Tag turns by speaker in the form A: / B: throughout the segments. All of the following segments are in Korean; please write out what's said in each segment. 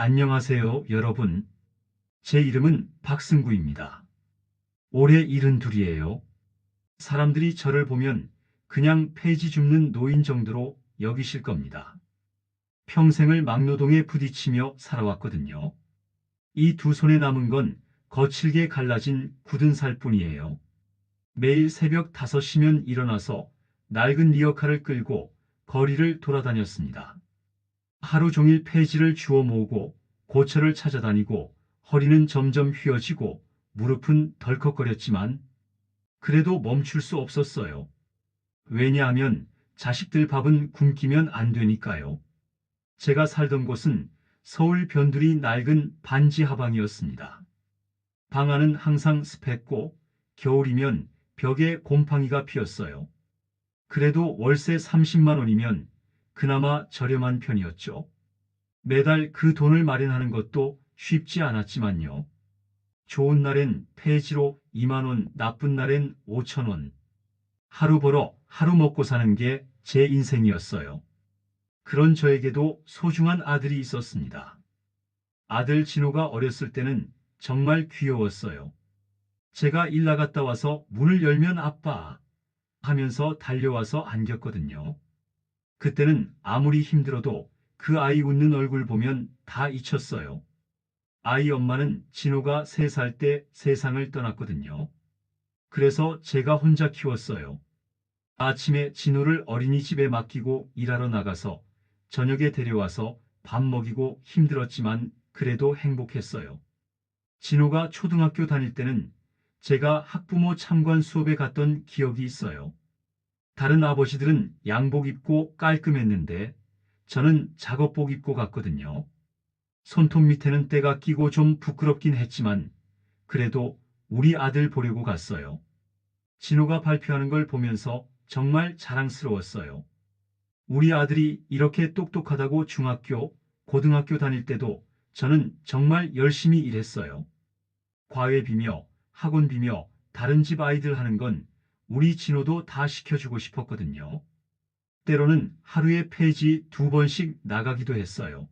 A: 안녕하세요, 여러분. 제 이름은 박승구입니다. 올해 72이에요. 사람들이 저를 보면 그냥 폐지 줍는 노인 정도로 여기실 겁니다. 평생을 막노동에 부딪히며 살아왔거든요. 이 두 손에 남은 건 거칠게 갈라진 굳은 살뿐이에요. 매일 새벽 5시면 일어나서 낡은 리어카를 끌고 거리를 돌아다녔습니다. 하루 종일 폐지를 주워 모으고 고철을 찾아다니고 허리는 점점 휘어지고 무릎은 덜컥거렸지만 그래도 멈출 수 없었어요. 왜냐하면 자식들 밥은 굶기면 안 되니까요. 제가 살던 곳은 서울 변두리 낡은 반지 하방이었습니다. 방 안은 항상 습했고 겨울이면 벽에 곰팡이가 피었어요. 그래도 월세 30만 원이면 그나마 저렴한 편이었죠. 매달 그 돈을 마련하는 것도 쉽지 않았지만요. 좋은 날엔 폐지로 2만 원, 나쁜 날엔 5천 원. 하루 벌어 하루 먹고 사는 게 제 인생이었어요. 그런 저에게도 소중한 아들이 있었습니다. 아들 진호가 어렸을 때는 정말 귀여웠어요. 제가 일 나갔다 와서 문을 열면 아빠 하면서 달려와서 안겼거든요. 그때는 아무리 힘들어도 그 아이 웃는 얼굴 보면 다 잊혔어요. 아이 엄마는 진호가 3살 때 세상을 떠났거든요. 그래서 제가 혼자 키웠어요. 아침에 진호를 어린이집에 맡기고 일하러 나가서 저녁에 데려와서 밥 먹이고 힘들었지만 그래도 행복했어요. 진호가 초등학교 다닐 때는 제가 학부모 참관 수업에 갔던 기억이 있어요. 다른 아버지들은 양복 입고 깔끔했는데 저는 작업복 입고 갔거든요. 손톱 밑에는 때가 끼고 좀 부끄럽긴 했지만 그래도 우리 아들 보려고 갔어요. 진호가 발표하는 걸 보면서 정말 자랑스러웠어요. 우리 아들이 이렇게 똑똑하다고 중학교, 고등학교 다닐 때도 저는 정말 열심히 일했어요. 과외비며 학원비며 다른 집 아이들 하는 건 우리 진호도 다 시켜주고 싶었거든요. 때로는 하루에 폐지 2번씩 나가기도 했어요.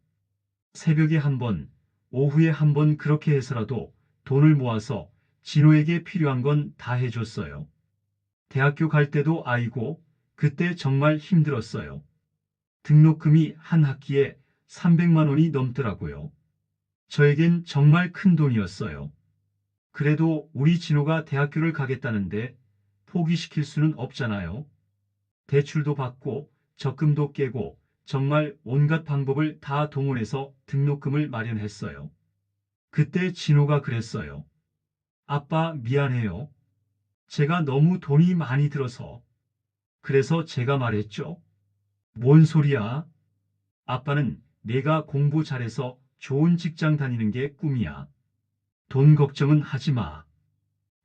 A: 새벽에 1번, 오후에 1번 그렇게 해서라도 돈을 모아서 진호에게 필요한 건 다 해줬어요. 대학교 갈 때도 아이고, 그때 정말 힘들었어요. 등록금이 한 학기에 300만 원이 넘더라고요. 저에겐 정말 큰 돈이었어요. 그래도 우리 진호가 대학교를 가겠다는데 포기시킬 수는 없잖아요. 대출도 받고 적금도 깨고 정말 온갖 방법을 다 동원해서 등록금을 마련했어요. 그때 진호가 그랬어요. 아빠 미안해요. 제가 너무 돈이 많이 들어서. 그래서 제가 말했죠. 뭔 소리야? 아빠는 내가 공부 잘해서 좋은 직장 다니는 게 꿈이야. 돈 걱정은 하지 마.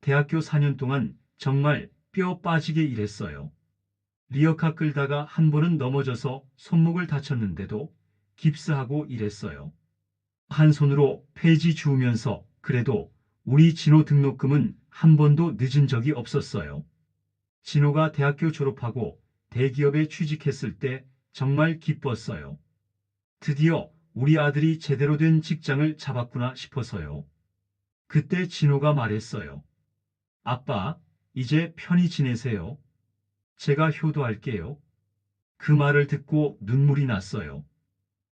A: 대학교 4년 동안 정말 뼈 빠지게 일했어요. 리어카 끌다가 한 번은 넘어져서 손목을 다쳤는데도 깁스하고 일했어요. 한 손으로 폐지 주우면서 그래도 우리 진호 등록금은 한 번도 늦은 적이 없었어요. 진호가 대학교 졸업하고 대기업에 취직했을 때 정말 기뻤어요. 드디어 우리 아들이 제대로 된 직장을 잡았구나 싶어서요. 그때 진호가 말했어요. 아빠, 이제 편히 지내세요. 제가 효도할게요. 그 말을 듣고 눈물이 났어요.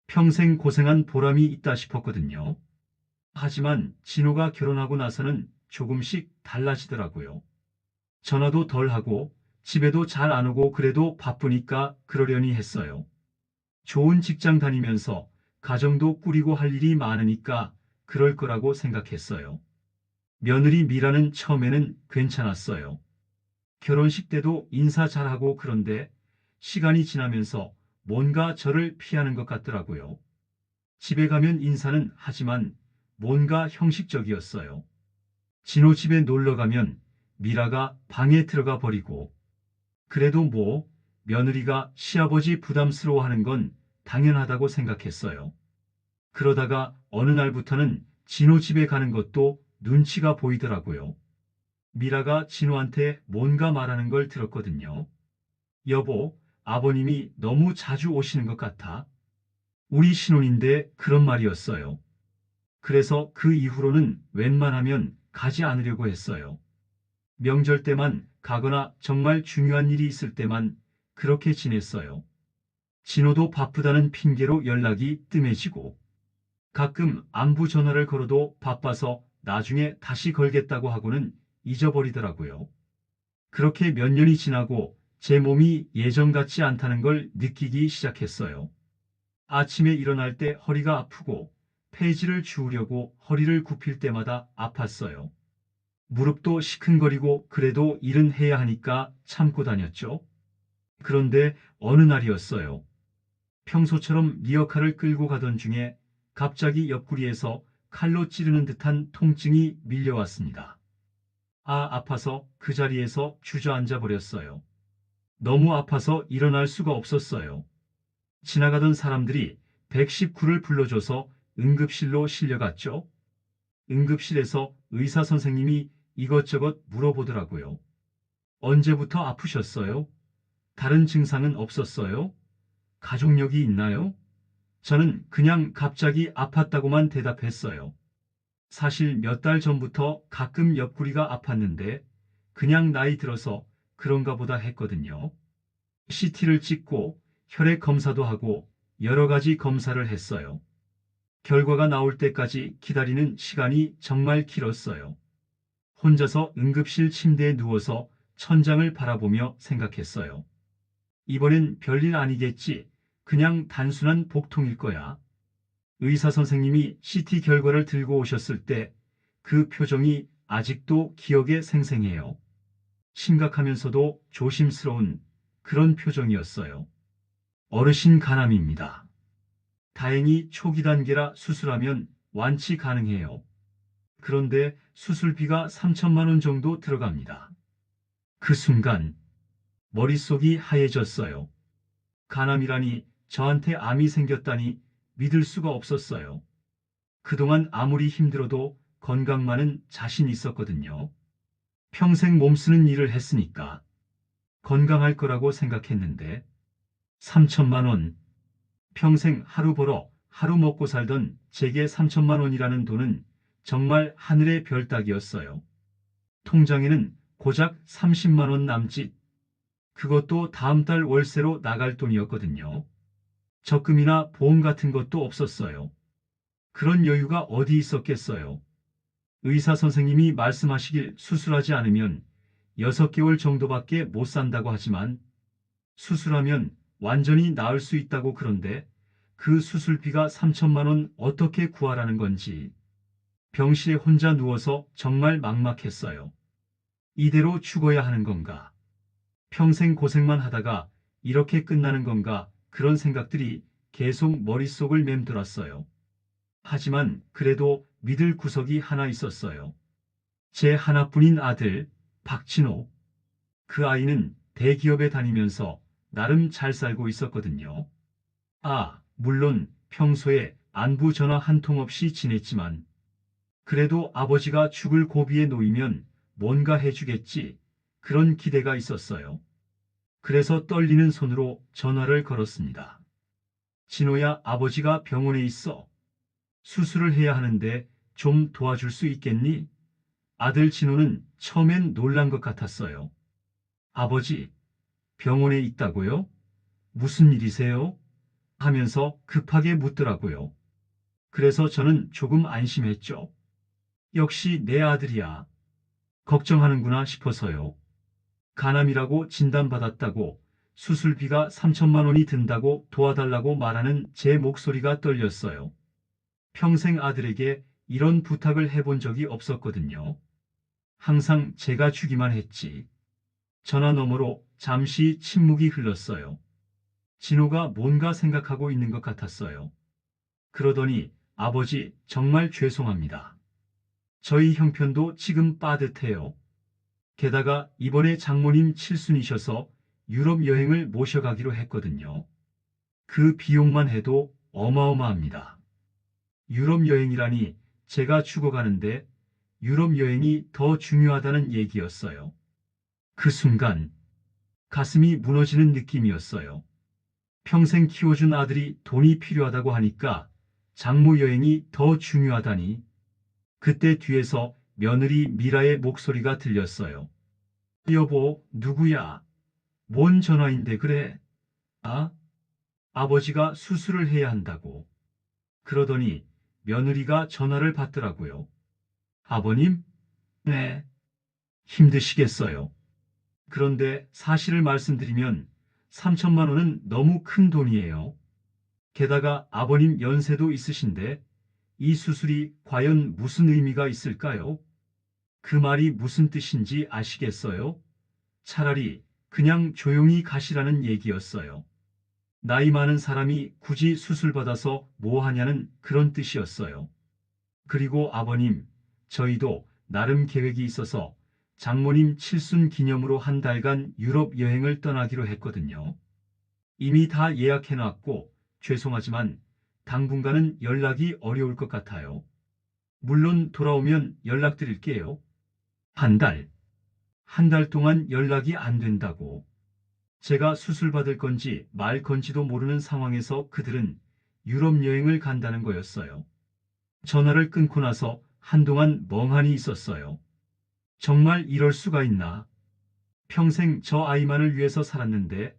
A: 평생 고생한 보람이 있다 싶었거든요. 하지만 진호가 결혼하고 나서는 조금씩 달라지더라고요. 전화도 덜 하고 집에도 잘 안 오고 그래도 바쁘니까 그러려니 했어요. 좋은 직장 다니면서 가정도 꾸리고 할 일이 많으니까 그럴 거라고 생각했어요. 며느리 미라는 처음에는 괜찮았어요. 결혼식 때도 인사 잘하고 그런데 시간이 지나면서 뭔가 저를 피하는 것 같더라고요. 집에 가면 인사는 하지만 뭔가 형식적이었어요. 진호 집에 놀러 가면 미라가 방에 들어가 버리고 그래도 뭐 며느리가 시아버지 부담스러워하는 건 당연하다고 생각했어요. 그러다가 어느 날부터는 진호 집에 가는 것도 눈치가 보이더라고요. 미라가 진호한테 뭔가 말하는 걸 들었거든요. 여보, 아버님이 너무 자주 오시는 것 같아. 우리 신혼인데 그런 말이었어요. 그래서 그 이후로는 웬만하면 가지 않으려고 했어요. 명절 때만 가거나 정말 중요한 일이 있을 때만 그렇게 지냈어요. 진호도 바쁘다는 핑계로 연락이 뜸해지고 가끔 안부 전화를 걸어도 바빠서 나중에 다시 걸겠다고 하고는 잊어버리더라고요. 그렇게 몇 년이 지나고 제 몸이 예전 같지 않다는 걸 느끼기 시작했어요. 아침에 일어날 때 허리가 아프고 폐지를 주우려고 허리를 굽힐 때마다 아팠어요. 무릎도 시큰거리고 그래도 일은 해야 하니까 참고 다녔죠. 그런데 어느 날이었어요. 평소처럼 리어카를 끌고 가던 중에 갑자기 옆구리에서 칼로 찌르는 듯한 통증이 밀려왔습니다. 아파서 그 자리에서 주저앉아 버렸어요. 너무 아파서 일어날 수가 없었어요. 지나가던 사람들이 119를 불러줘서 응급실로 실려갔죠. 응급실에서 의사 선생님이 이것저것 물어보더라고요. 언제부터 아프셨어요? 다른 증상은 없었어요? 가족력이 있나요? 저는 그냥 갑자기 아팠다고만 대답했어요. 사실 몇 달 전부터 가끔 옆구리가 아팠는데 그냥 나이 들어서 그런가 보다 했거든요. CT를 찍고 혈액 검사도 하고 여러 가지 검사를 했어요. 결과가 나올 때까지 기다리는 시간이 정말 길었어요. 혼자서 응급실 침대에 누워서 천장을 바라보며 생각했어요. 이번엔 별일 아니겠지. 그냥 단순한 복통일 거야. 의사 선생님이 CT 결과를 들고 오셨을 때 그 표정이 아직도 기억에 생생해요. 심각하면서도 조심스러운 그런 표정이었어요. 어르신 간암입니다. 다행히 초기 단계라 수술하면 완치 가능해요. 그런데 수술비가 3천만 원 정도 들어갑니다. 그 순간 머릿속이 하얘졌어요. 간암이라니 저한테 암이 생겼다니 믿을 수가 없었어요. 그동안 아무리 힘들어도 건강만은 자신 있었거든요. 평생 몸쓰는 일을 했으니까 건강할 거라고 생각했는데 3천만 원, 평생 하루 벌어 하루 먹고 살던 제게 3천만 원이라는 돈은 정말 하늘의 별 따기였어요. 통장에는 고작 30만 원 남짓. 그것도 다음 달 월세로 나갈 돈이었거든요. 적금이나 보험 같은 것도 없었어요. 그런 여유가 어디 있었겠어요. 의사 선생님이 말씀하시길 수술하지 않으면 6개월 정도밖에 못 산다고 하지만 수술하면 완전히 나을 수 있다고 그런데 그 수술비가 3천만 원 어떻게 구하라는 건지 병실에 혼자 누워서 정말 막막했어요. 이대로 죽어야 하는 건가? 평생 고생만 하다가 이렇게 끝나는 건가? 그런 생각들이 계속 머릿속을 맴돌았어요. 하지만 그래도 믿을 구석이 하나 있었어요. 제 하나뿐인 아들, 박진호. 그 아이는 대기업에 다니면서 나름 잘 살고 있었거든요. 물론 평소에 안부 전화 한 통 없이 지냈지만 그래도 아버지가 죽을 고비에 놓이면 뭔가 해주겠지. 그런 기대가 있었어요. 그래서 떨리는 손으로 전화를 걸었습니다. 진호야, 아버지가 병원에 있어. 수술을 해야 하는데 좀 도와줄 수 있겠니? 아들 진호는 처음엔 놀란 것 같았어요. 아버지, 병원에 있다고요? 무슨 일이세요? 하면서 급하게 묻더라고요. 그래서 저는 조금 안심했죠. 역시 내 아들이야. 걱정하는구나 싶어서요. 간암이라고 진단받았다고 수술비가 3천만 원이 든다고 도와달라고 말하는 제 목소리가 떨렸어요. 평생 아들에게 이런 부탁을 해본 적이 없었거든요. 항상 제가 주기만 했지. 전화 너머로 잠시 침묵이 흘렀어요. 진호가 뭔가 생각하고 있는 것 같았어요. 그러더니 아버지 정말 죄송합니다. 저희 형편도 지금 빠듯해요. 게다가 이번에 장모님 칠순이셔서 유럽 여행을 모셔가기로 했거든요. 그 비용만 해도 어마어마합니다. 유럽 여행이라니 제가 죽어가는데 유럽 여행이 더 중요하다는 얘기였어요. 그 순간 가슴이 무너지는 느낌이었어요. 평생 키워준 아들이 돈이 필요하다고 하니까 장모 여행이 더 중요하다니. 그때 뒤에서 며느리 미라의 목소리가 들렸어요. 여보, 누구야? 뭔 전화인데 그래? 아, 아버지가 수술을 해야 한다고. 그러더니 며느리가 전화를 받더라고요. 아버님? 네. 힘드시겠어요. 그런데 사실을 말씀드리면 3천만 원은 너무 큰 돈이에요. 게다가 아버님 연세도 있으신데 이 수술이 과연 무슨 의미가 있을까요? 그 말이 무슨 뜻인지 아시겠어요? 차라리 그냥 조용히 가시라는 얘기였어요. 나이 많은 사람이 굳이 수술받아서 뭐 하냐는 그런 뜻이었어요. 그리고 아버님, 저희도 나름 계획이 있어서 장모님 칠순 기념으로 한 달간 유럽 여행을 떠나기로 했거든요. 이미 다 예약해놨고 죄송하지만 당분간은 연락이 어려울 것 같아요. 물론 돌아오면 연락드릴게요. 한 달. 한 달 동안 연락이 안 된다고. 제가 수술받을 건지 말 건지도 모르는 상황에서 그들은 유럽 여행을 간다는 거였어요. 전화를 끊고 나서 한동안 멍하니 있었어요. 정말 이럴 수가 있나? 평생 저 아이만을 위해서 살았는데,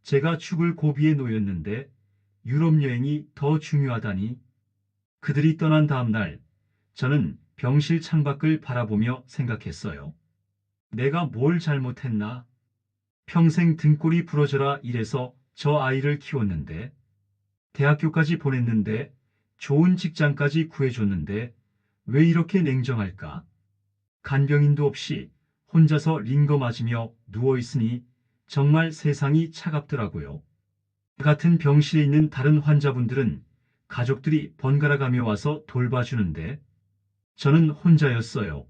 A: 제가 죽을 고비에 놓였는데, 유럽 여행이 더 중요하다니. 그들이 떠난 다음 날, 저는 병실 창밖을 바라보며 생각했어요. 내가 뭘 잘못했나? 평생 등골이 부러져라 이래서 저 아이를 키웠는데, 대학교까지 보냈는데, 좋은 직장까지 구해줬는데, 왜 이렇게 냉정할까? 간병인도 없이 혼자서 링거 맞으며 누워있으니 정말 세상이 차갑더라고요. 같은 병실에 있는 다른 환자분들은 가족들이 번갈아가며 와서 돌봐주는데 저는 혼자였어요.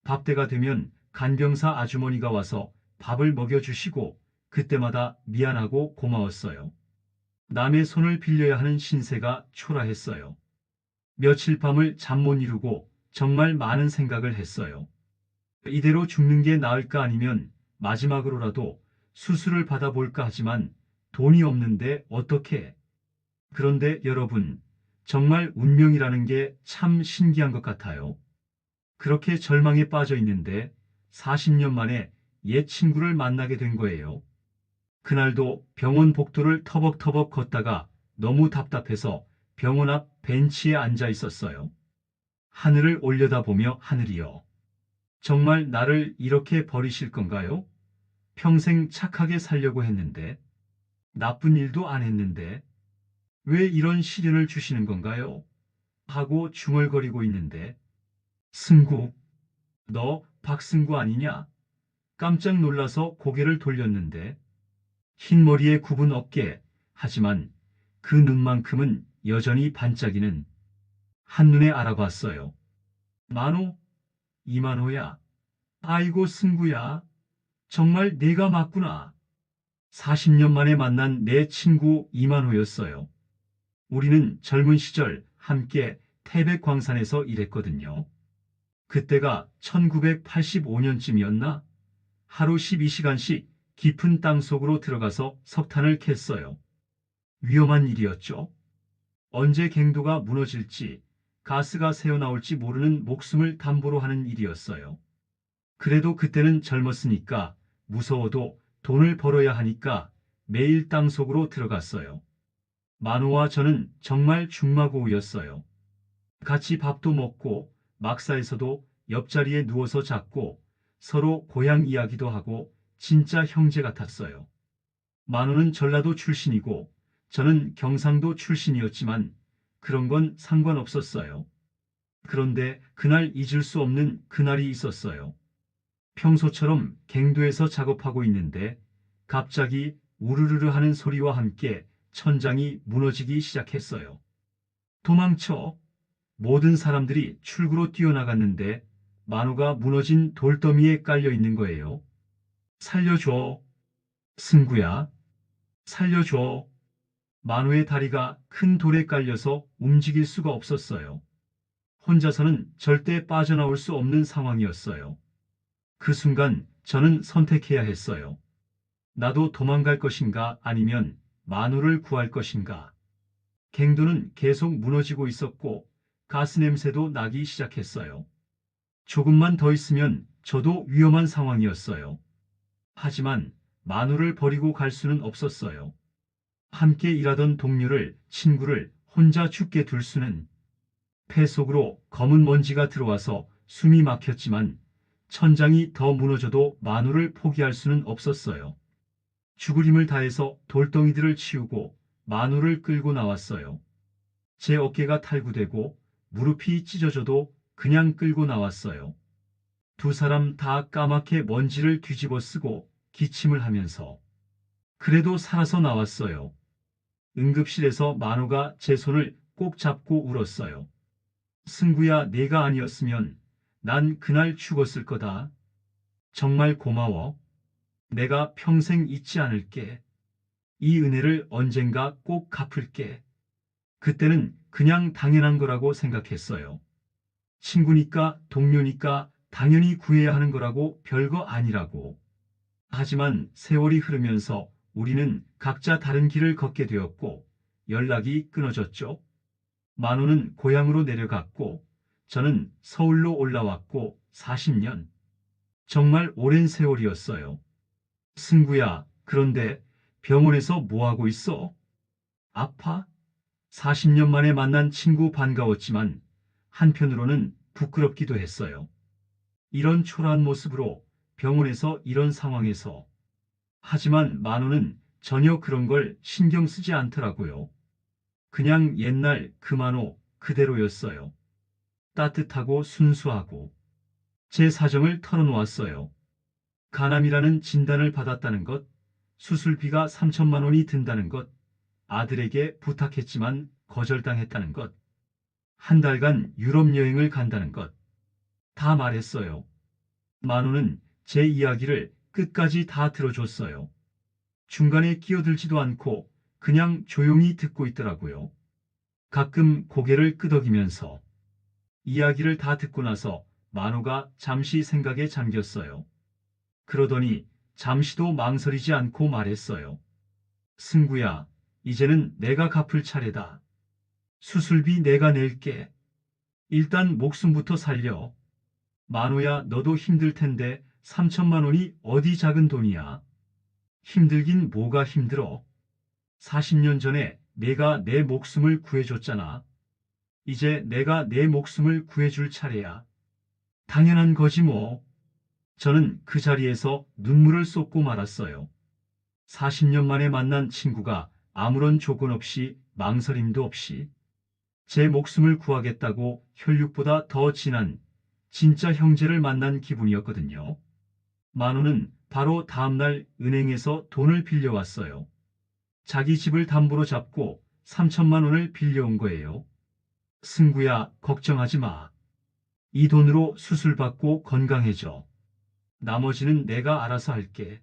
A: 밥때가 되면 간병사 아주머니가 와서 밥을 먹여주시고 그때마다 미안하고 고마웠어요. 남의 손을 빌려야 하는 신세가 초라했어요. 며칠 밤을 잠 못 이루고 정말 많은 생각을 했어요. 이대로 죽는 게 나을까 아니면 마지막으로라도 수술을 받아볼까 하지만 돈이 없는데 어떻게? 그런데 여러분, 정말 운명이라는 게 참 신기한 것 같아요. 그렇게 절망에 빠져 있는데 40년 만에 옛 친구를 만나게 된 거예요. 그날도 병원 복도를 터벅터벅 걷다가 너무 답답해서 병원 앞 벤치에 앉아 있었어요. 하늘을 올려다보며 하늘이여. 정말 나를 이렇게 버리실 건가요? 평생 착하게 살려고 했는데, 나쁜 일도 안 했는데, 왜 이런 시련을 주시는 건가요? 하고 중얼거리고 있는데, 승구, 너 박승구 아니냐? 깜짝 놀라서 고개를 돌렸는데, 흰 머리에 굽은 어깨, 하지만 그 눈만큼은 여전히 반짝이는 한눈에 알아봤어요. 만호? 이만호야. 아이고 승구야. 정말 내가 맞구나. 40년 만에 만난 내 친구 이만호였어요. 우리는 젊은 시절 함께 태백광산에서 일했거든요. 그때가 1985년쯤이었나? 하루 12시간씩 깊은 땅속으로 들어가서 석탄을 캤어요. 위험한 일이었죠. 언제 갱도가 무너질지, 가스가 새어나올지 모르는 목숨을 담보로 하는 일이었어요. 그래도 그때는 젊었으니까 무서워도 돈을 벌어야 하니까 매일 땅속으로 들어갔어요. 만호와 저는 정말 중마고우였어요. 같이 밥도 먹고 막사에서도 옆자리에 누워서 잤고 서로 고향 이야기도 하고 진짜 형제 같았어요. 만호는 전라도 출신이고 저는 경상도 출신이었지만 그런 건 상관없었어요. 그런데 그날 잊을 수 없는 그날이 있었어요. 평소처럼 갱도에서 작업하고 있는데 갑자기 우르르르 하는 소리와 함께 천장이 무너지기 시작했어요. 도망쳐! 모든 사람들이 출구로 뛰어나갔는데 만호가 무너진 돌더미에 깔려 있는 거예요. 살려줘. 승구야. 살려줘. 만호의 다리가 큰 돌에 깔려서 움직일 수가 없었어요. 혼자서는 절대 빠져나올 수 없는 상황이었어요. 그 순간 저는 선택해야 했어요. 나도 도망갈 것인가 아니면 마누를 구할 것인가. 갱도는 계속 무너지고 있었고 가스 냄새도 나기 시작했어요. 조금만 더 있으면 저도 위험한 상황이었어요. 하지만 마누를 버리고 갈 수는 없었어요. 함께 일하던 동료를, 친구를 혼자 죽게 둘 수는. 폐 속으로 검은 먼지가 들어와서 숨이 막혔지만 천장이 더 무너져도 마누를 포기할 수는 없었어요. 죽을 힘을 다해서 돌덩이들을 치우고 마누를 끌고 나왔어요. 제 어깨가 탈구되고 무릎이 찢어져도 그냥 끌고 나왔어요. 두 사람 다 까맣게 먼지를 뒤집어 쓰고 기침을 하면서 그래도 살아서 나왔어요. 응급실에서 마누가 제 손을 꼭 잡고 울었어요. 승구야, 내가 아니었으면 난 그날 죽었을 거다. 정말 고마워. 내가 평생 잊지 않을게. 이 은혜를 언젠가 꼭 갚을게. 그때는 그냥 당연한 거라고 생각했어요. 친구니까, 동료니까 당연히 구해야 하는 거라고, 별거 아니라고. 하지만 세월이 흐르면서 우리는 각자 다른 길을 걷게 되었고 연락이 끊어졌죠. 만호는 고향으로 내려갔고 저는 서울로 올라왔고 40년. 정말 오랜 세월이었어요. 승구야, 그런데 병원에서 뭐 하고 있어? 아파? 40년 만에 만난 친구 반가웠지만 한편으로는 부끄럽기도 했어요. 이런 초라한 모습으로 병원에서 이런 상황에서. 하지만 만호는 전혀 그런 걸 신경 쓰지 않더라고요. 그냥 옛날 그 만호 그대로였어요. 따뜻하고 순수하고. 제 사정을 털어놓았어요. 간암이라는 진단을 받았다는 것, 수술비가 3천만 원이 든다는 것, 아들에게 부탁했지만 거절당했다는 것, 한 달간 유럽 여행을 간다는 것, 다 말했어요. 만호는 제 이야기를 끝까지 다 들어줬어요. 중간에 끼어들지도 않고 그냥 조용히 듣고 있더라고요. 가끔 고개를 끄덕이면서. 이야기를 다 듣고 나서 만호가 잠시 생각에 잠겼어요. 그러더니 잠시도 망설이지 않고 말했어요. 승구야, 이제는 내가 갚을 차례다. 수술비 내가 낼게. 일단 목숨부터 살려. 만호야, 너도 힘들 텐데 3천만 원이 어디 작은 돈이야. 힘들긴 뭐가 힘들어. 40년 전에 내가 내 목숨을 구해줬잖아. 이제 내가 내 목숨을 구해줄 차례야. 당연한 거지 뭐. 저는 그 자리에서 눈물을 쏟고 말았어요. 40년 만에 만난 친구가 아무런 조건 없이 망설임도 없이 제 목숨을 구하겠다고 혈육보다 더 진한 진짜 형제를 만난 기분이었거든요. 만호는 바로 다음날 은행에서 돈을 빌려왔어요. 자기 집을 담보로 잡고 3천만 원을 빌려온 거예요. 승구야, 걱정하지 마. 이 돈으로 수술 받고 건강해져. 나머지는 내가 알아서 할게.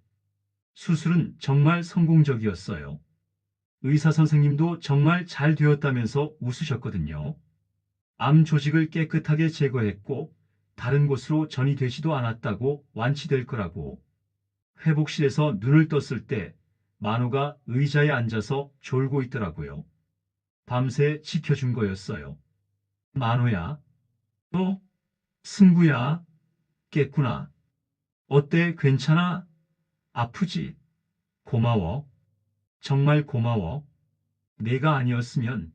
A: 수술은 정말 성공적이었어요. 의사 선생님도 정말 잘 되었다면서 웃으셨거든요. 암 조직을 깨끗하게 제거했고 다른 곳으로 전이되지도 않았다고, 완치될 거라고. 회복실에서 눈을 떴을 때 만호가 의자에 앉아서 졸고 있더라고요. 밤새 지켜준 거였어요. 만호야, 너 승구야, 깼구나. 어때, 괜찮아? 아프지? 고마워. 정말 고마워. 내가 아니었으면.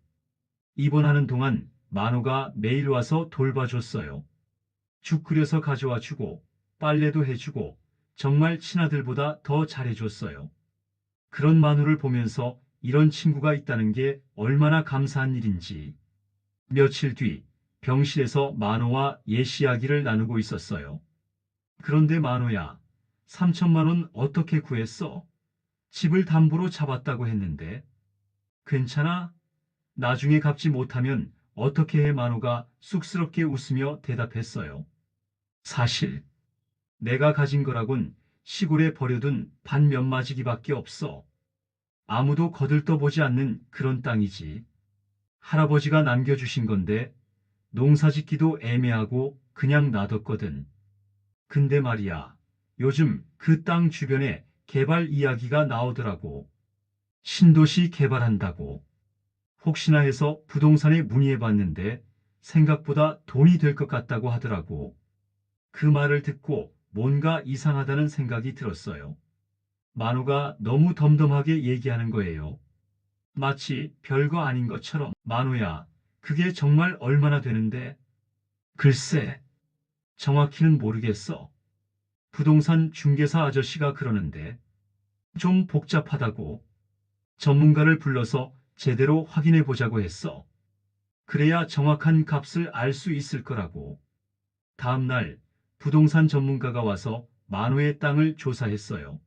A: 입원하는 동안 만호가 매일 와서 돌봐줬어요. 죽 끓여서 가져와 주고 빨래도 해주고 정말 친아들보다 더 잘해줬어요. 그런 만호를 보면서 이런 친구가 있다는 게 얼마나 감사한 일인지. 며칠 뒤 병실에서 만호와 옛 이야기를 나누고 있었어요. 그런데 만호야, 3천만 원 어떻게 구했어? 집을 담보로 잡았다고 했는데. 괜찮아? 나중에 갚지 못하면 어떻게 해? 만호가 쑥스럽게 웃으며 대답했어요. 사실 내가 가진 거라곤 시골에 버려둔 반 몇 마지기밖에 없어. 아무도 거들떠보지 않는 그런 땅이지. 할아버지가 남겨주신 건데 농사짓기도 애매하고 그냥 놔뒀거든. 근데 말이야, 요즘 그 땅 주변에 개발 이야기가 나오더라고. 신도시 개발한다고. 혹시나 해서 부동산에 문의해봤는데 생각보다 돈이 될 것 같다고 하더라고. 그 말을 듣고 뭔가 이상하다는 생각이 들었어요. 만호가 너무 덤덤하게 얘기하는 거예요. 마치 별거 아닌 것처럼. 만호야, 그게 정말 얼마나 되는데? 글쎄, 정확히는 모르겠어. 부동산 중개사 아저씨가 그러는데 좀 복잡하다고. 전문가를 불러서 제대로 확인해 보자고 했어. 그래야 정확한 값을 알 수 있을 거라고. 다음 날 부동산 전문가가 와서 만호의 땅을 조사했어요.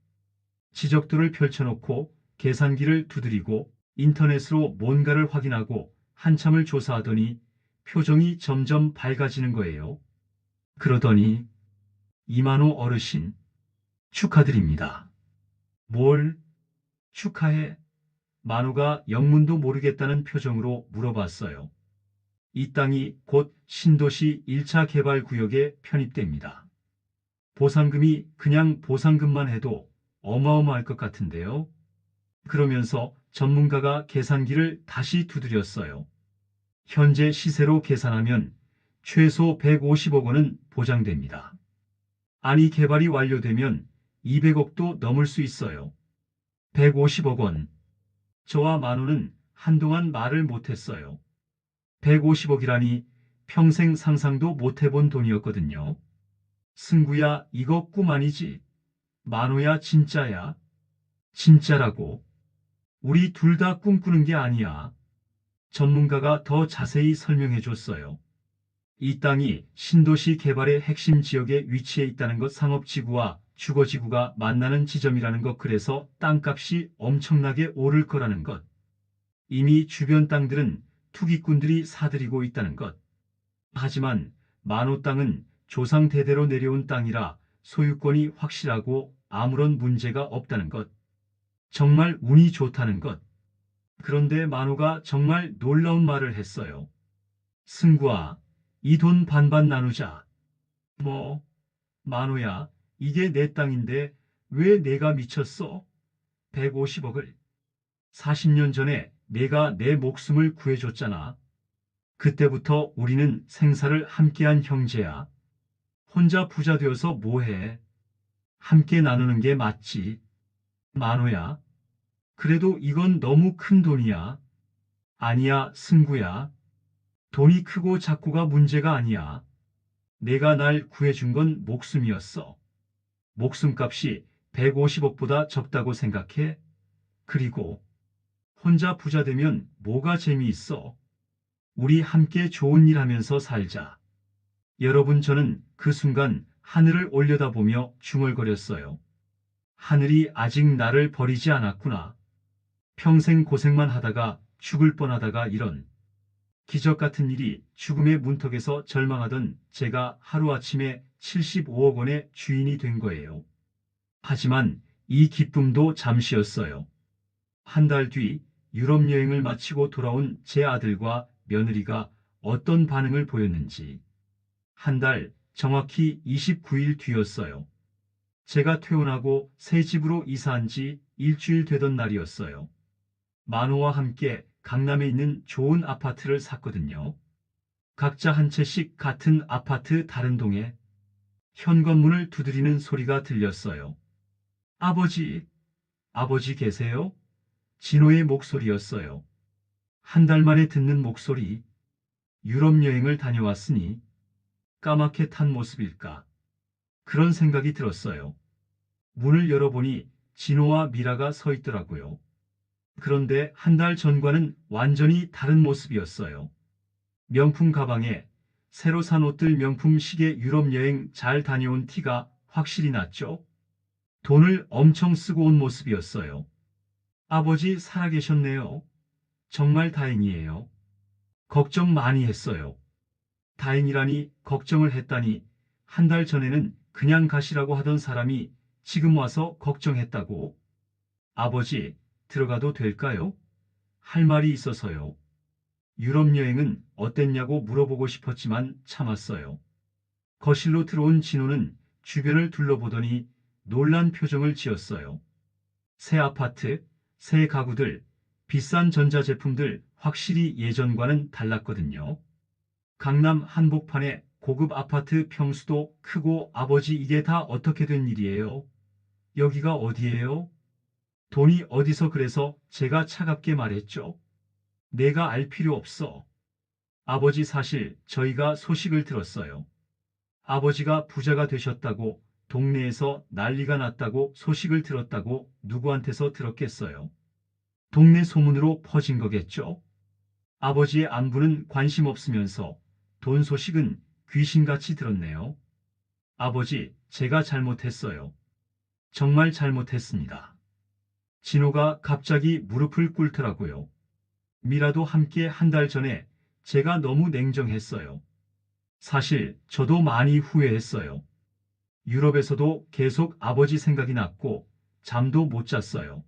A: 지적도를 펼쳐놓고 계산기를 두드리고 인터넷으로 뭔가를 확인하고 한참을 조사하더니 표정이 점점 밝아지는 거예요. 그러더니 이만호 어르신, 축하드립니다. 뭘 축하해? 만호가 영문도 모르겠다는 표정으로 물어봤어요. 이 땅이 곧 신도시 1차 개발 구역에 편입됩니다. 보상금이 그냥 보상금만 해도 어마어마할 것 같은데요. 그러면서 전문가가 계산기를 다시 두드렸어요. 현재 시세로 계산하면 최소 150억 원은 보장됩니다. 아니, 개발이 완료되면 200억도 넘을 수 있어요. 150억 원. 저와 만호는 한동안 말을 못했어요. 150억이라니 평생 상상도 못해본 돈이었거든요. 승구야, 이거 꿈 아니지? 만호야, 진짜야? 진짜라고. 우리 둘 다 꿈꾸는 게 아니야. 전문가가 더 자세히 설명해 줬어요. 이 땅이 신도시 개발의 핵심 지역에 위치해 있다는 것, 상업지구와 주거지구가 만나는 지점이라는 것, 그래서 땅값이 엄청나게 오를 거라는 것. 이미 주변 땅들은 투기꾼들이 사들이고 있다는 것. 하지만 만호 땅은 조상 대대로 내려온 땅이라 소유권이 확실하고 아무런 문제가 없다는 것. 정말 운이 좋다는 것. 그런데 만호가 정말 놀라운 말을 했어요. 승구아, 이 돈 반반 나누자. 뭐, 만호야, 이게 내 땅인데 왜 내가 미쳤어? 150억을. 40년 전에 내가 내 목숨을 구해줬잖아. 그때부터 우리는 생사를 함께한 형제야. 혼자 부자 되어서 뭐해? 함께 나누는 게 맞지. 만호야, 그래도 이건 너무 큰 돈이야. 아니야, 승구야. 돈이 크고 작고가 문제가 아니야. 내가 날 구해준 건 목숨이었어. 목숨값이 150억보다 적다고 생각해? 그리고 혼자 부자 되면 뭐가 재미있어? 우리 함께 좋은 일 하면서 살자. 여러분, 저는 그 순간 하늘을 올려다보며 중얼거렸어요. 하늘이 아직 나를 버리지 않았구나. 평생 고생만 하다가 죽을 뻔하다가 이런 기적 같은 일이, 죽음의 문턱에서 절망하던 제가 하루아침에 75억 원의 주인이 된 거예요. 하지만 이 기쁨도 잠시였어요. 한 달 뒤 유럽 여행을 마치고 돌아온 제 아들과 며느리가 어떤 반응을 보였는지. 한 달, 정확히 29일 뒤였어요. 제가 퇴원하고 새 집으로 이사한 지 일주일 되던 날이었어요. 만호와 함께 강남에 있는 좋은 아파트를 샀거든요. 각자 한 채씩 같은 아파트 다른 동에. 현관문을 두드리는 소리가 들렸어요. 아버지, 아버지 계세요? 진호의 목소리였어요. 한 달 만에 듣는 목소리. 유럽 여행을 다녀왔으니 까맣게 탄 모습일까? 그런 생각이 들었어요. 문을 열어보니 진호와 미라가 서 있더라고요. 그런데 한 달 전과는 완전히 다른 모습이었어요. 명품 가방에 새로 산 옷들, 명품 시계, 유럽 여행 잘 다녀온 티가 확실히 났죠. 돈을 엄청 쓰고 온 모습이었어요. 아버지 살아계셨네요. 정말 다행이에요. 걱정 많이 했어요. 다행이라니, 걱정을 했다니. 한 달 전에는 그냥 가시라고 하던 사람이 지금 와서 걱정했다고. 아버지, 들어가도 될까요? 할 말이 있어서요. 유럽 여행은 어땠냐고 물어보고 싶었지만 참았어요. 거실로 들어온 진호는 주변을 둘러보더니 놀란 표정을 지었어요. 새 아파트, 새 가구들, 비싼 전자제품들 확실히 예전과는 달랐거든요. 강남 한복판에 고급 아파트 평수도 크고 아버지 이게 다 어떻게 된 일이에요? 여기가 어디예요? 돈이 어디서 그래서 제가 차갑게 말했죠. 내가 알 필요 없어. 아버지 사실 저희가 소식을 들었어요. 아버지가 부자가 되셨다고 동네에서 난리가 났다고 소식을 들었다고 누구한테서 들었겠어요. 동네 소문으로 퍼진 거겠죠. 아버지의 안부는 관심 없으면서 돈 소식은 귀신같이 들었네요. 아버지, 제가 잘못했어요. 정말 잘못했습니다. 진호가 갑자기 무릎을 꿇더라고요. 미라도 함께 한 달 전에 제가 너무 냉정했어요. 사실 저도 많이 후회했어요. 유럽에서도 계속 아버지 생각이 났고 잠도 못 잤어요.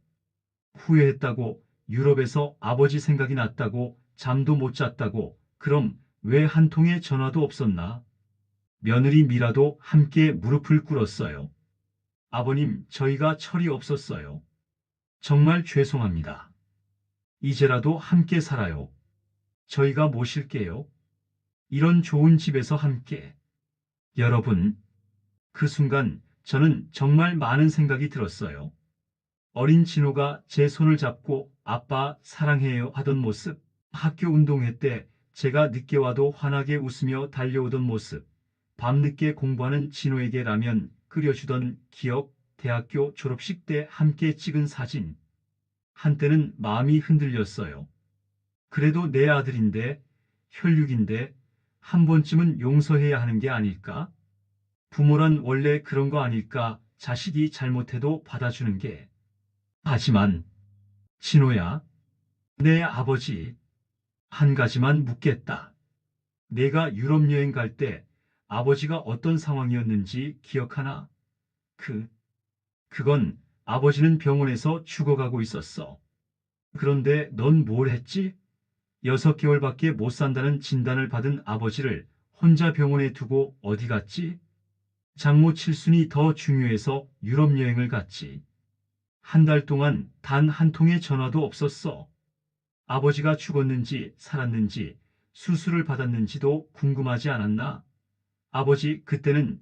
A: 후회했다고 유럽에서 아버지 생각이 났다고 잠도 못 잤다고 그럼 왜 한 통의 전화도 없었나? 며느리 미라도 함께 무릎을 꿇었어요. 아버님, 저희가 철이 없었어요. 정말 죄송합니다. 이제라도 함께 살아요. 저희가 모실게요. 이런 좋은 집에서 함께. 여러분, 그 순간 저는 정말 많은 생각이 들었어요. 어린 진호가 제 손을 잡고 아빠 사랑해요 하던 모습, 학교 운동회 때 제가 늦게 와도 환하게 웃으며 달려오던 모습, 밤늦게 공부하는 진호에게 라면 끓여주던 기억, 대학교 졸업식 때 함께 찍은 사진. 한때는 마음이 흔들렸어요. 그래도 내 아들인데, 혈육인데, 한 번쯤은 용서해야 하는 게 아닐까? 부모란 원래 그런 거 아닐까? 자식이 잘못해도 받아주는 게. 하지만, 진호야, 내 아버지, 한 가지만 묻겠다. 내가 유럽 여행 갈 때 아버지가 어떤 상황이었는지 기억하나? 그건 아버지는 병원에서 죽어가고 있었어. 그런데 넌 뭘 했지? 6개월밖에 못 산다는 진단을 받은 아버지를 혼자 병원에 두고 어디 갔지? 장모 칠순이 더 중요해서 유럽 여행을 갔지. 한 달 동안 단 한 통의 전화도 없었어. 아버지가 죽었는지 살았는지 수술을 받았는지도 궁금하지 않았나? 아버지, 그때는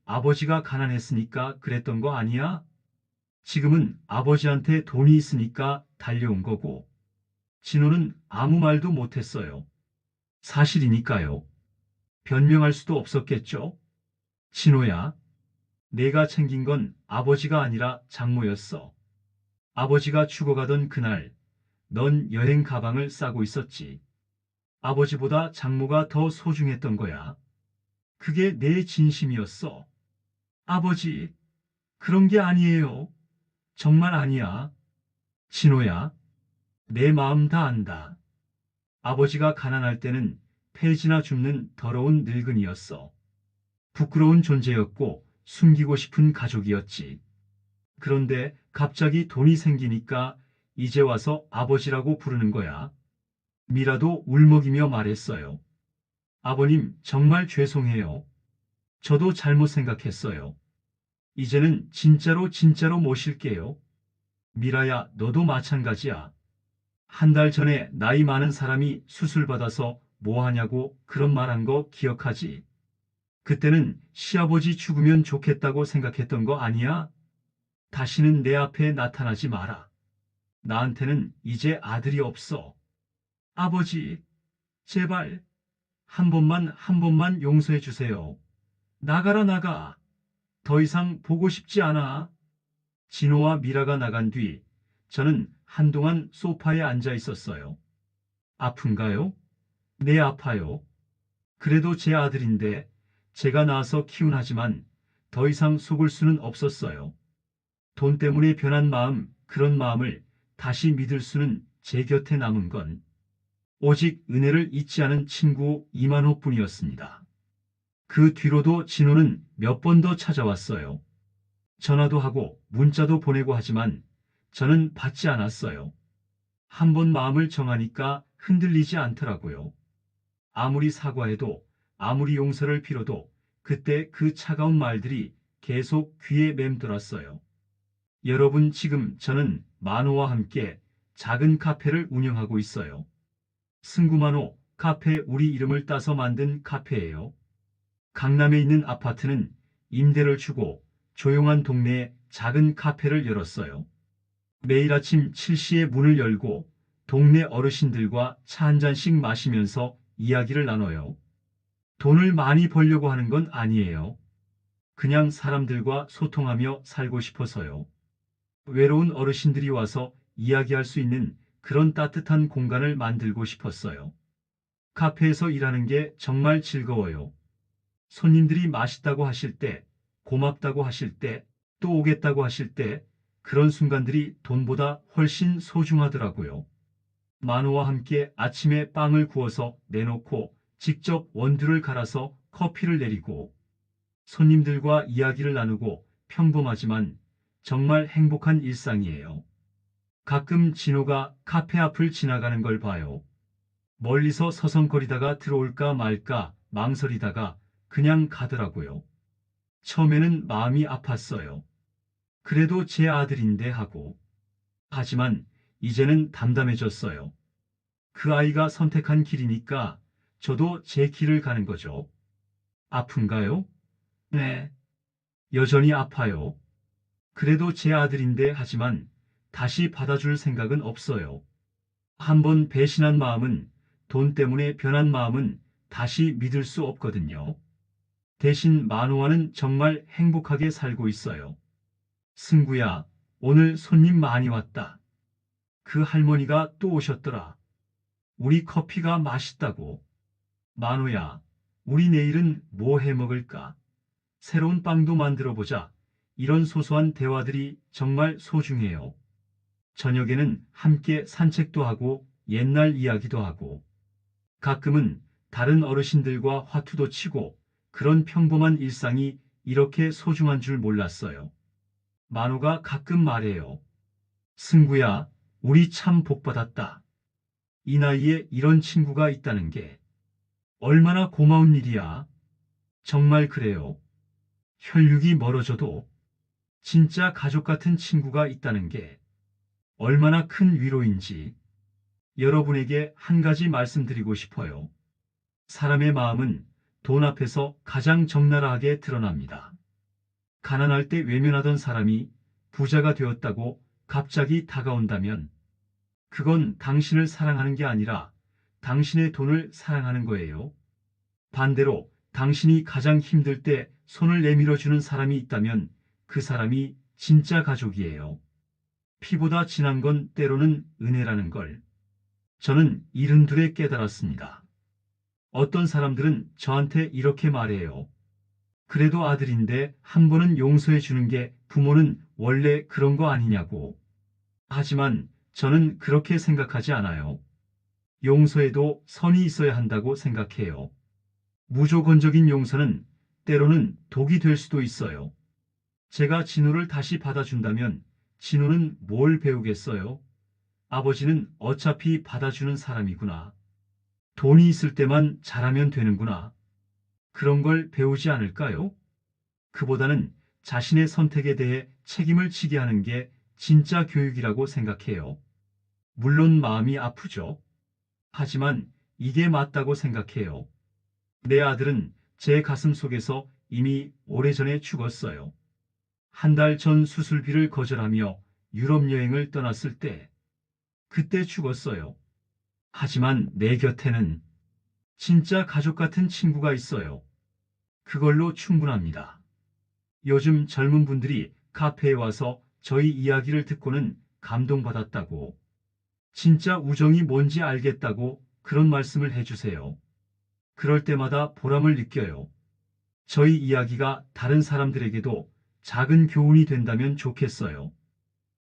A: 아버지가 가난했으니까 그랬던 거 아니야? 지금은 아버지한테 돈이 있으니까 달려온 거고. 진호는 아무 말도 못했어요. 사실이니까요. 변명할 수도 없었겠죠? 진호야, 내가 챙긴 건 아버지가 아니라 장모였어. 아버지가 죽어가던 그날, 넌 여행 가방을 싸고 있었지. 아버지보다 장모가 더 소중했던 거야. 그게 내 진심이었어. 아버지, 그런 게 아니에요. 정말 아니야. 진호야, 내 마음 다 안다. 아버지가 가난할 때는 폐지나 줍는 더러운 늙은이였어. 부끄러운 존재였고 숨기고 싶은 가족이었지. 그런데 갑자기 돈이 생기니까 이제 와서 아버지라고 부르는 거야. 미라도 울먹이며 말했어요. 아버님, 정말 죄송해요. 저도 잘못 생각했어요. 이제는 진짜로 모실게요. 미라야, 너도 마찬가지야. 한 달 전에 나이 많은 사람이 수술 받아서 뭐 하냐고 그런 말 한 거 기억하지? 그때는 시아버지 죽으면 좋겠다고 생각했던 거 아니야? 다시는 내 앞에 나타나지 마라. 나한테는 이제 아들이 없어. 아버지, 제발 한 번만 용서해 주세요. 나가라 나가. 더 이상 보고 싶지 않아. 진호와 미라가 나간 뒤 저는 한동안 소파에 앉아 있었어요. 아픈가요? 네, 아파요. 그래도 제 아들인데 제가 낳아서 키운 하지만 더 이상 속을 수는 없었어요. 돈 때문에 변한 마음, 그런 마음을 다시 믿을 수는 제 곁에 남은 건 오직 은혜를 잊지 않은 친구 이만호뿐이었습니다. 그 뒤로도 진호는 몇 번 더 찾아왔어요. 전화도 하고 문자도 보내고 하지만 저는 받지 않았어요. 한 번 마음을 정하니까 흔들리지 않더라고요. 아무리 사과해도 아무리 용서를 빌어도 그때 그 차가운 말들이 계속 귀에 맴돌았어요. 여러분, 지금 저는 만호와 함께 작은 카페를 운영하고 있어요. 승구만호 카페, 우리 이름을 따서 만든 카페예요. 강남에 있는 아파트는 임대를 주고 조용한 동네에 작은 카페를 열었어요. 매일 아침 7시에 문을 열고 동네 어르신들과 차 한 잔씩 마시면서 이야기를 나눠요. 돈을 많이 벌려고 하는 건 아니에요. 그냥 사람들과 소통하며 살고 싶어서요. 외로운 어르신들이 와서 이야기할 수 있는 그런 따뜻한 공간을 만들고 싶었어요. 카페에서 일하는 게 정말 즐거워요. 손님들이 맛있다고 하실 때, 고맙다고 하실 때, 또 오겠다고 하실 때, 그런 순간들이 돈보다 훨씬 소중하더라고요. 만호와 함께 아침에 빵을 구워서 내놓고 직접 원두를 갈아서 커피를 내리고 손님들과 이야기를 나누고 평범하지만 정말 행복한 일상이에요. 가끔 진호가 카페 앞을 지나가는 걸 봐요. 멀리서 서성거리다가 들어올까 말까 망설이다가 그냥 가더라고요. 처음에는 마음이 아팠어요. 그래도 제 아들인데 하고. 하지만 이제는 담담해졌어요. 그 아이가 선택한 길이니까 저도 제 길을 가는 거죠. 아픈가요? 네. 여전히 아파요. 그래도 제 아들인데 하지만 다시 받아줄 생각은 없어요. 한번 배신한 마음은, 돈 때문에 변한 마음은 다시 믿을 수 없거든요. 대신 만호와는 정말 행복하게 살고 있어요. 승구야, 오늘 손님 많이 왔다. 그 할머니가 또 오셨더라. 우리 커피가 맛있다고. 만호야, 우리 내일은 뭐 해 먹을까? 새로운 빵도 만들어 보자. 이런 소소한 대화들이 정말 소중해요. 저녁에는 함께 산책도 하고 옛날 이야기도 하고 가끔은 다른 어르신들과 화투도 치고 그런 평범한 일상이 이렇게 소중한 줄 몰랐어요. 만호가 가끔 말해요. 승구야, 우리 참 복받았다. 이 나이에 이런 친구가 있다는 게 얼마나 고마운 일이야. 정말 그래요. 혈육이 멀어져도 진짜 가족 같은 친구가 있다는 게 얼마나 큰 위로인지 여러분에게 한 가지 말씀드리고 싶어요. 사람의 마음은 돈 앞에서 가장 적나라하게 드러납니다. 가난할 때 외면하던 사람이 부자가 되었다고 갑자기 다가온다면 그건 당신을 사랑하는 게 아니라 당신의 돈을 사랑하는 거예요. 반대로 당신이 가장 힘들 때 손을 내밀어 주는 사람이 있다면 그 사람이 진짜 가족이에요. 피보다 진한 건 때로는 은혜라는 걸 저는 72에 깨달았습니다. 어떤 사람들은 저한테 이렇게 말해요. 그래도 아들인데 한 번은 용서해 주는 게 부모는 원래 그런 거 아니냐고. 하지만 저는 그렇게 생각하지 않아요. 용서에도 선이 있어야 한다고 생각해요. 무조건적인 용서는 때로는 독이 될 수도 있어요. 제가 진호를 다시 받아준다면 진호는 뭘 배우겠어요? 아버지는 어차피 받아주는 사람이구나. 돈이 있을 때만 잘하면 되는구나. 그런 걸 배우지 않을까요? 그보다는 자신의 선택에 대해 책임을 지게 하는 게 진짜 교육이라고 생각해요. 물론 마음이 아프죠. 하지만 이게 맞다고 생각해요. 내 아들은 제 가슴 속에서 이미 오래전에 죽었어요. 한 달 전 수술비를 거절하며 유럽 여행을 떠났을 때, 그때 죽었어요. 하지만 내 곁에는 진짜 가족 같은 친구가 있어요. 그걸로 충분합니다. 요즘 젊은 분들이 카페에 와서 저희 이야기를 듣고는 감동받았다고, 진짜 우정이 뭔지 알겠다고 그런 말씀을 해주세요. 그럴 때마다 보람을 느껴요. 저희 이야기가 다른 사람들에게도 작은 교훈이 된다면 좋겠어요.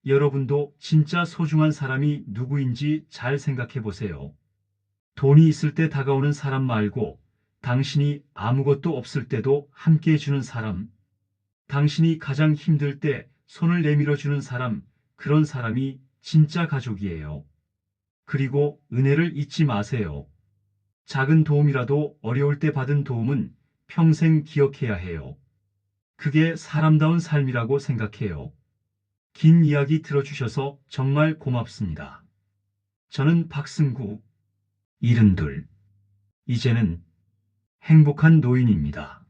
A: 여러분도 진짜 소중한 사람이 누구인지 잘 생각해 보세요. 돈이 있을 때 다가오는 사람 말고 당신이 아무것도 없을 때도 함께 해주는 사람, 당신이 가장 힘들 때 손을 내밀어 주는 사람, 그런 사람이 진짜 가족이에요. 그리고 은혜를 잊지 마세요. 작은 도움이라도 어려울 때 받은 도움은 평생 기억해야 해요. 그게 사람다운 삶이라고 생각해요. 긴 이야기 들어주셔서 정말 고맙습니다. 저는 박승구, 72. 이제는 행복한 노인입니다.